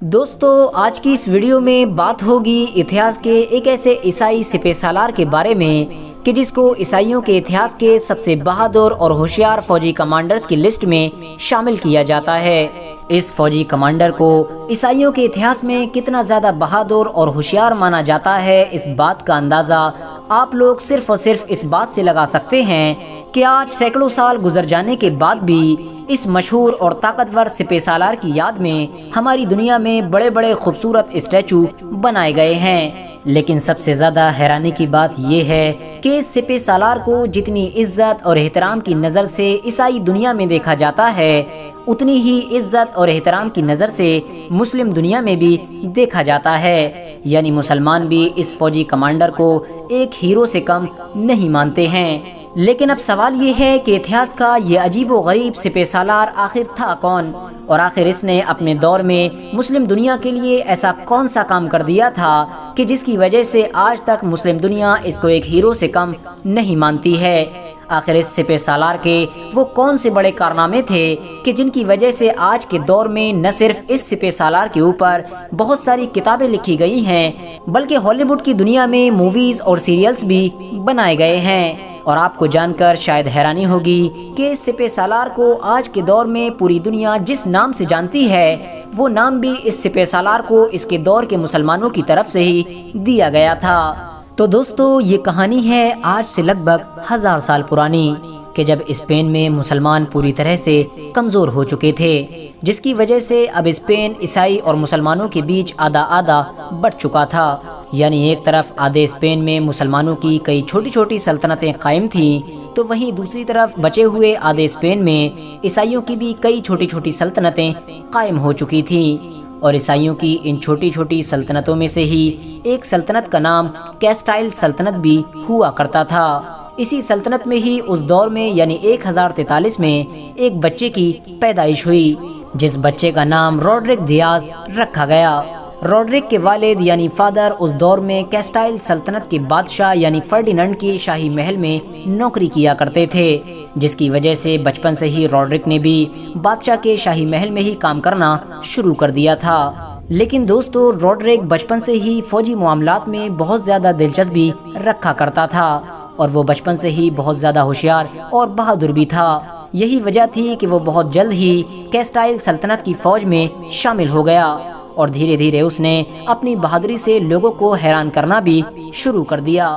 دوستو آج کی اس ویڈیو میں بات ہوگی اتہاس کے ایک ایسے عیسائی سپہ سالار کے بارے میں کہ جس کو عیسائیوں کے اتہاس کے سب سے بہادر اور ہوشیار فوجی کمانڈرز کی لسٹ میں شامل کیا جاتا ہے۔ اس فوجی کمانڈر کو عیسائیوں کے اتہاس میں کتنا زیادہ بہادر اور ہوشیار مانا جاتا ہے، اس بات کا اندازہ آپ لوگ صرف اور صرف اس بات سے لگا سکتے ہیں کہ آج سینکڑوں سال گزر جانے کے بعد بھی اس مشہور اور طاقتور سپہ سالار کی یاد میں ہماری دنیا میں بڑے بڑے خوبصورت اسٹیچو بنائے گئے ہیں۔ لیکن سب سے زیادہ حیرانی کی بات یہ ہے کہ اس سپہ سالار کو جتنی عزت اور احترام کی نظر سے عیسائی دنیا میں دیکھا جاتا ہے، اتنی ہی عزت اور احترام کی نظر سے مسلم دنیا میں بھی دیکھا جاتا ہے، یعنی مسلمان بھی اس فوجی کمانڈر کو ایک ہیرو سے کم نہیں مانتے ہیں۔ لیکن اب سوال یہ ہے کہ اتہاس کا یہ عجیب و غریب سپہ سالار آخر تھا کون، اور آخر اس نے اپنے دور میں مسلم دنیا کے لیے ایسا کون سا کام کر دیا تھا کہ جس کی وجہ سے آج تک مسلم دنیا اس کو ایک ہیرو سے کم نہیں مانتی ہے۔ آخر اس سپہ سالار کے وہ کون سے بڑے کارنامے تھے کہ جن کی وجہ سے آج کے دور میں نہ صرف اس سپہ سالار کے اوپر بہت ساری کتابیں لکھی گئی ہیں، بلکہ ہالی ووڈ کی دنیا میں موویز اور سیریلز بھی بنائے گئے ہیں۔ اور آپ کو جان کر شاید حیرانی ہوگی کہ اس سپہ سالار کو آج کے دور میں پوری دنیا جس نام سے جانتی ہے، وہ نام بھی اس سپہ سالار کو اس کے دور کے مسلمانوں کی طرف سے ہی دیا گیا تھا۔ تو دوستو یہ کہانی ہے آج سے لگ بھگ 1000 سال پرانی، کہ جب اسپین میں مسلمان پوری طرح سے کمزور ہو چکے تھے، جس کی وجہ سے اب اسپین عیسائی اور مسلمانوں کے بیچ آدھا آدھا بٹ چکا تھا، یعنی ایک طرف آدھے اسپین میں مسلمانوں کی کئی چھوٹی چھوٹی سلطنتیں قائم تھیں، تو وہیں دوسری طرف بچے ہوئے آدھے اسپین میں عیسائیوں کی بھی کئی چھوٹی چھوٹی سلطنتیں قائم ہو چکی تھیں۔ اور عیسائیوں کی ان چھوٹی چھوٹی سلطنتوں میں سے ہی ایک سلطنت کا نام کیسٹائل سلطنت بھی ہوا کرتا تھا۔ اسی سلطنت میں ہی اس دور میں یعنی 1043 میں ایک بچے کی پیدائش ہوئی، جس بچے کا نام روڈرک دیاز رکھا گیا۔ روڈرک کے والد یعنی فادر اس دور میں کیسٹائل سلطنت کے بادشاہ یعنی فرڈیننڈ کی شاہی محل میں نوکری کیا کرتے تھے، جس کی وجہ سے بچپن سے ہی روڈرک نے بھی بادشاہ کے شاہی محل میں ہی کام کرنا شروع کر دیا تھا۔ لیکن دوستو روڈرک بچپن سے ہی فوجی معاملات میں بہت زیادہ دلچسپی رکھا کرتا تھا، اور وہ بچپن سے ہی بہت زیادہ ہوشیار اور بہادر بھی تھا۔ یہی وجہ تھی کہ وہ بہت جلد ہی کیسٹائل سلطنت کی فوج میں شامل ہو گیا، اور دھیرے دھیرے اس نے اپنی بہادری سے لوگوں کو حیران کرنا بھی شروع کر دیا۔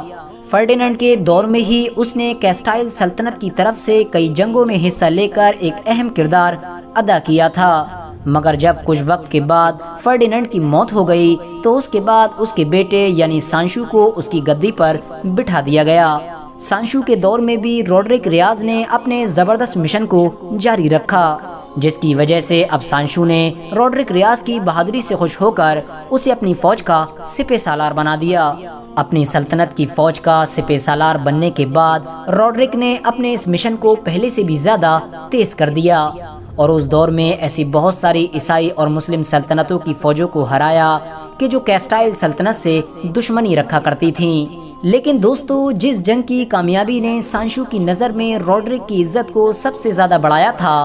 فرڈیننڈ کے دور میں ہی اس نے کیسٹائل سلطنت کی طرف سے کئی جنگوں میں حصہ لے کر ایک اہم کردار ادا کیا تھا، مگر جب کچھ وقت کے بعد فرڈیننڈ کی موت ہو گئی تو اس کے بعد اس کے بیٹے یعنی سانشو کو اس کی گدی پر بٹھا دیا گیا۔ سانشو کے دور میں بھی روڈرک ریاض نے اپنے زبردست مشن کو جاری رکھا، جس کی وجہ سے اب سانشو نے روڈرک ریاض کی بہادری سے خوش ہو کر اسے اپنی فوج کا سپہ سالار بنا دیا۔ اپنی سلطنت کی فوج کا سپہ سالار بننے کے بعد روڈرک نے اپنے اس مشن کو پہلے سے بھی زیادہ تیز کر دیا، اور اس دور میں ایسی بہت ساری عیسائی اور مسلم سلطنتوں کی فوجوں کو ہرایا کہ جو کیسٹائل سلطنت سے دشمنی رکھا کرتی تھیں۔ لیکن دوستو جس جنگ کی کامیابی نے سانشو کی نظر میں روڈرک کی عزت کو سب سے زیادہ بڑھایا تھا،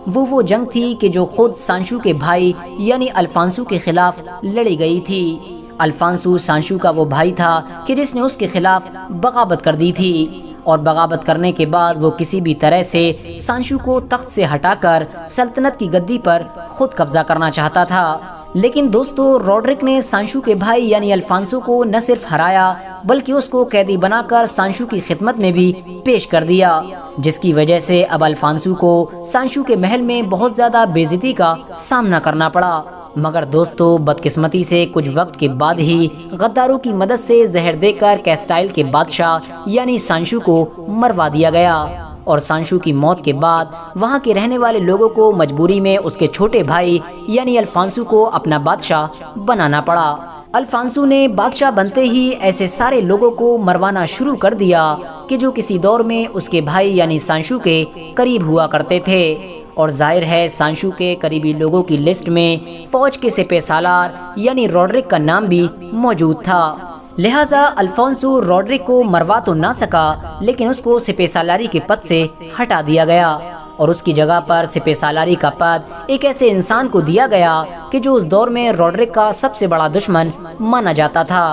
وہ جنگ تھی کہ جو خود سانشو کے بھائی یعنی الفانسو کے خلاف لڑی گئی تھی۔ الفانسو سانشو کا وہ بھائی تھا کہ جس نے اس کے خلاف بغاوت کر دی تھی، اور بغاوت کرنے کے بعد وہ کسی بھی طرح سے سانشو کو تخت سے ہٹا کر سلطنت کی گدی پر خود قبضہ کرنا چاہتا تھا۔ لیکن دوستو روڈرک نے سانشو کے بھائی یعنی الفانسو کو نہ صرف ہرایا بلکہ اس کو قیدی بنا کر سانشو کی خدمت میں بھی پیش کر دیا، جس کی وجہ سے اب الفانسو کو سانشو کے محل میں بہت زیادہ بے عزتی کا سامنا کرنا پڑا۔ مگر دوستو بدقسمتی سے کچھ وقت کے بعد ہی غداروں کی مدد سے زہر دے کر کیسٹائل کے بادشاہ یعنی سانشو کو مروا دیا گیا، اور سانشو کی موت کے بعد وہاں کے رہنے والے لوگوں کو مجبوری میں اس کے چھوٹے بھائی یعنی الفانسو کو اپنا بادشاہ بنانا پڑا۔ الفانسو نے بادشاہ بنتے ہی ایسے سارے لوگوں کو مروانا شروع کر دیا کہ جو کسی دور میں اس کے بھائی یعنی سانشو کے قریب ہوا کرتے تھے، اور ظاہر ہے سانشو کے قریبی لوگوں کی لسٹ میں فوج کے سپہ سالار یعنی روڈرک کا نام بھی موجود تھا۔ لہٰذا الفانسو روڈرک کو مروا تو نہ سکا، لیکن اس کو سپہ سالاری کے پد سے ہٹا دیا گیا، اور اس کی جگہ پر سپہ سالاری کا پد ایک ایسے انسان کو دیا گیا کہ جو اس دور میں روڈرک کا سب سے بڑا دشمن مانا جاتا تھا،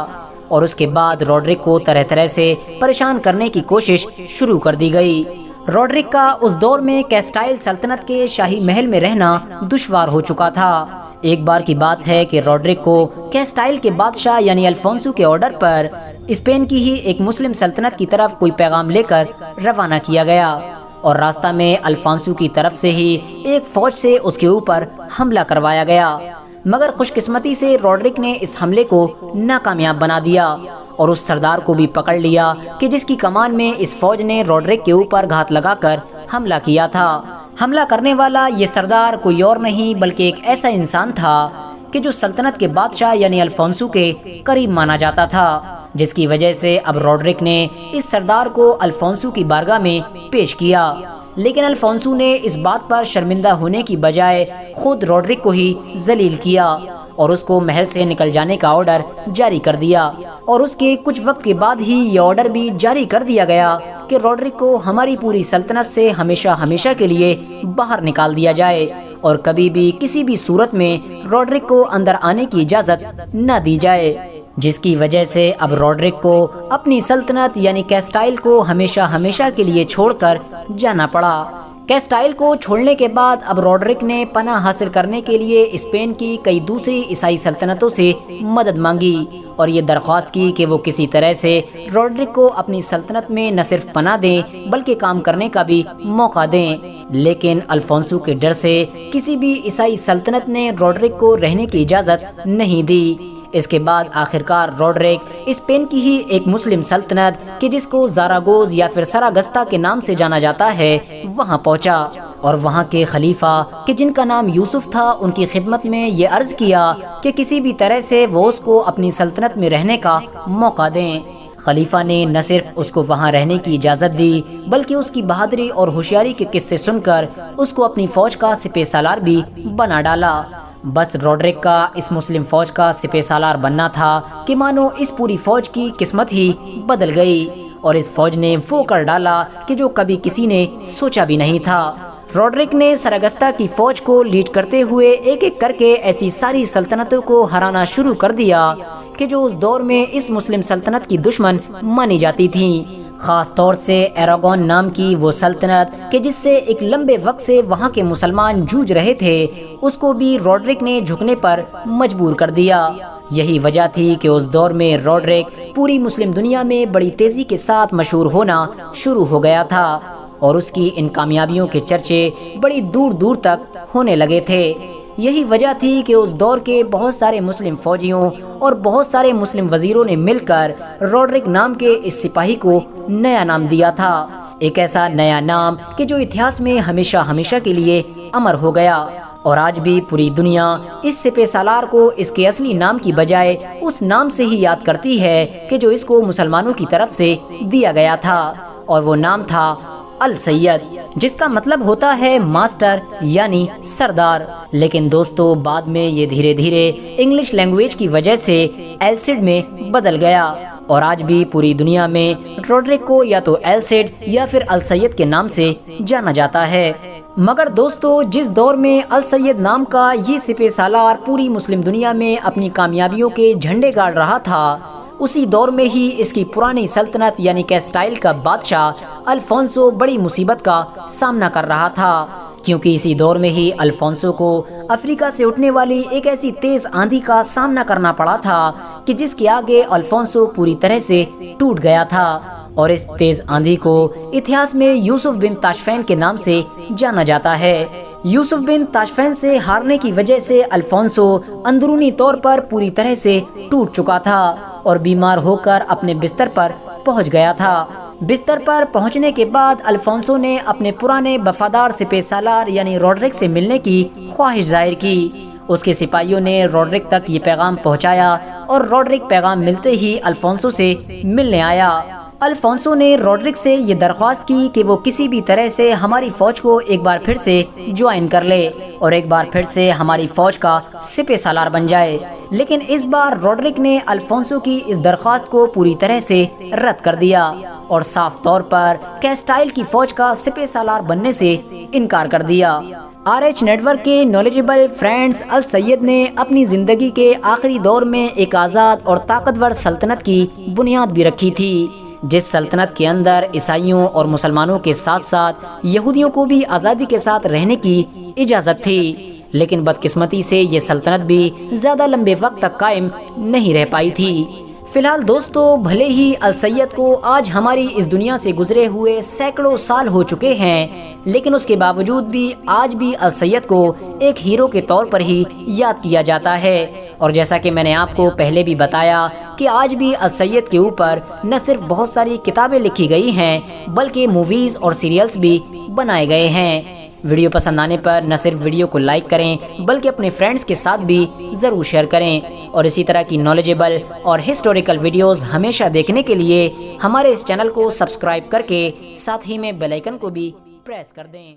اور اس کے بعد روڈرک کو طرح طرح سے پریشان کرنے کی کوشش شروع کر دی گئی۔ روڈرک کا اس دور میں کیسٹائل سلطنت کے شاہی محل میں رہنا دشوار ہو چکا تھا۔ ایک بار کی بات ہے کہ روڈرک کو کیسٹائل کے بادشاہ یعنی الفونسو کے آرڈر پر اسپین کی ہی ایک مسلم سلطنت کی طرف کوئی پیغام لے کر روانہ کیا گیا، اور راستہ میں الفونسو کی طرف سے ہی ایک فوج سے اس کے اوپر حملہ کروایا گیا، مگر خوش قسمتی سے روڈرک نے اس حملے کو ناکامیاب بنا دیا اور اس سردار کو بھی پکڑ لیا کہ جس کی کمان میں اس فوج نے روڈرک کے اوپر گھات لگا کر حملہ کیا تھا۔ حملہ کرنے والا یہ سردار کوئی اور نہیں بلکہ ایک ایسا انسان تھا کہ جو سلطنت کے بادشاہ یعنی الفونسو کے قریب مانا جاتا تھا، جس کی وجہ سے اب روڈرک نے اس سردار کو الفونسو کی بارگاہ میں پیش کیا، لیکن الفونسو نے اس بات پر شرمندہ ہونے کی بجائے خود روڈرک کو ہی ذلیل کیا اور اس کو محل سے نکل جانے کا آرڈر جاری کر دیا، اور اس کے کچھ وقت کے بعد ہی یہ آرڈر بھی جاری کر دیا گیا کہ روڈرک کو ہماری پوری سلطنت سے ہمیشہ ہمیشہ کے لیے باہر نکال دیا جائے اور کبھی بھی کسی بھی صورت میں روڈرک کو اندر آنے کی اجازت نہ دی جائے، جس کی وجہ سے اب روڈرک کو اپنی سلطنت یعنی کیسٹائل کو ہمیشہ ہمیشہ کے لیے چھوڑ کر جانا پڑا۔ کیسٹائل کو چھوڑنے کے بعد اب روڈرک نے پناہ حاصل کرنے کے لیے اسپین کی کئی دوسری عیسائی سلطنتوں سے مدد مانگی اور یہ درخواست کی کہ وہ کسی طرح سے روڈرک کو اپنی سلطنت میں نہ صرف پناہ دیں بلکہ کام کرنے کا بھی موقع دیں، لیکن الفونسو کے ڈر سے کسی بھی عیسائی سلطنت نے روڈرک کو رہنے کی اجازت نہیں دی۔ اس کے بعد آخرکار روڈرک اسپین کی ہی ایک مسلم سلطنت کہ جس کو زاراگوز یا پھر سراگستا کے نام سے جانا جاتا ہے وہاں پہنچا، اور وہاں کے خلیفہ کہ جن کا نام یوسف تھا ان کی خدمت میں یہ عرض کیا کہ کسی بھی طرح سے وہ اس کو اپنی سلطنت میں رہنے کا موقع دیں۔ خلیفہ نے نہ صرف اس کو وہاں رہنے کی اجازت دی بلکہ اس کی بہادری اور ہوشیاری کے قصے سن کر اس کو اپنی فوج کا سپہ سالار بھی بنا ڈالا۔ بس روڈرک کا اس مسلم فوج کا سپہ سالار بننا تھا کہ مانو اس پوری فوج کی قسمت ہی بدل گئی، اور اس فوج نے وہ کر ڈالا کہ جو کبھی کسی نے سوچا بھی نہیں تھا۔ روڈرک نے سراگستا کی فوج کو لیڈ کرتے ہوئے ایک ایک کر کے ایسی ساری سلطنتوں کو ہرانا شروع کر دیا کہ جو اس دور میں اس مسلم سلطنت کی دشمن مانی جاتی تھیں، خاص طور سے ایراگون نام کی وہ سلطنت کہ جس سے ایک لمبے وقت سے وہاں کے مسلمان جوجھ رہے تھے، اس کو بھی روڈرک نے جھکنے پر مجبور کر دیا۔ یہی وجہ تھی کہ اس دور میں روڈرک پوری مسلم دنیا میں بڑی تیزی کے ساتھ مشہور ہونا شروع ہو گیا تھا، اور اس کی ان کامیابیوں کے چرچے بڑی دور دور تک ہونے لگے تھے۔ یہی وجہ تھی کہ اس دور کے بہت سارے مسلم فوجیوں اور بہت سارے مسلم وزیروں نے مل کر روڈرک نام کے اس سپاہی کو نیا نام دیا تھا، ایک ایسا نیا نام کہ جو اتہاس میں ہمیشہ ہمیشہ کے لیے امر ہو گیا، اور آج بھی پوری دنیا اس سپہ سالار کو اس کے اصلی نام کی بجائے اس نام سے ہی یاد کرتی ہے کہ جو اس کو مسلمانوں کی طرف سے دیا گیا تھا، اور وہ نام تھا السید، جس کا مطلب ہوتا ہے ماسٹر یعنی سردار۔ لیکن دوستو بعد میں یہ دھیرے دھیرے انگلش لینگویج کی وجہ سے ایلسڈ میں بدل گیا، اور آج بھی پوری دنیا میں روڈرک کو یا تو ایلسڈ یا پھر السید کے نام سے جانا جاتا ہے۔ مگر دوستو جس دور میں السید نام کا یہ سپہ سالار پوری مسلم دنیا میں اپنی کامیابیوں کے جھنڈے گاڑ رہا تھا، اسی دور میں ہی اس کی پرانی سلطنت یعنی کیسٹائل کا بادشاہ الفونسو بڑی مصیبت کا سامنا کر رہا تھا، کیونکہ اسی دور میں ہی الفونسو کو افریقہ سے اٹھنے والی ایک ایسی تیز آندھی کا سامنا کرنا پڑا تھا کہ جس کے آگے الفونسو پوری طرح سے ٹوٹ گیا تھا، اور اس تیز آندھی کو اتہاس میں یوسف بن تاشفین کے نام سے جانا جاتا ہے۔ یوسف بن تاشفین سے ہارنے کی وجہ سے الفونسو اندرونی طور پر پوری طرح سے ٹوٹ چکا تھا اور بیمار ہو کر اپنے بستر پر پہنچ گیا تھا۔ بستر پر پہنچنے کے بعد الفونسو نے اپنے پرانے وفادار سپہ سالار یعنی روڈرک سے ملنے کی خواہش ظاہر کی۔ اس کے سپاہیوں نے روڈرک تک یہ پیغام پہنچایا، اور روڈرک پیغام ملتے ہی الفونسو سے ملنے آیا، الفونسو نے روڈرک سے یہ درخواست کی کہ وہ کسی بھی طرح سے ہماری فوج کو ایک بار پھر سے جوائن کر لے اور ایک بار پھر سے ہماری فوج کا سپہ سالار بن جائے، لیکن اس بار روڈرک نے الفونسو کی اس درخواست کو پوری طرح سے رد کر دیا اور صاف طور پر کیسٹائل کی فوج کا سپہ سالار بننے سے انکار کر دیا۔ آر ایچ نیٹ ورک کے نالجبل فرینڈز السید نے اپنی زندگی کے آخری دور میں ایک آزاد اور طاقتور سلطنت کی بنیاد بھی رکھی تھی، جس سلطنت کے اندر عیسائیوں اور مسلمانوں کے ساتھ ساتھ یہودیوں کو بھی آزادی کے ساتھ رہنے کی اجازت تھی، لیکن بدقسمتی سے یہ سلطنت بھی زیادہ لمبے وقت تک قائم نہیں رہ پائی تھی۔ فی الحال دوستو، بھلے ہی السید کو آج ہماری اس دنیا سے گزرے ہوئے سینکڑوں سال ہو چکے ہیں، لیکن اس کے باوجود بھی آج بھی السید کو ایک ہیرو کے طور پر ہی یاد کیا جاتا ہے، اور جیسا کہ میں نے آپ کو پہلے بھی بتایا کہ آج بھی السید کے اوپر نہ صرف بہت ساری کتابیں لکھی گئی ہیں بلکہ موویز اور سیریلز بھی بنائے گئے ہیں۔ ویڈیو پسند آنے پر نہ صرف ویڈیو کو لائک کریں بلکہ اپنے فرینڈز کے ساتھ بھی ضرور شیئر کریں، اور اسی طرح کی نالجبل اور ہسٹوریکل ویڈیوز ہمیشہ دیکھنے کے لیے ہمارے اس چینل کو سبسکرائب کر کے ساتھ ہی میں بیل آئیکن کو بھی پریس کر دیں۔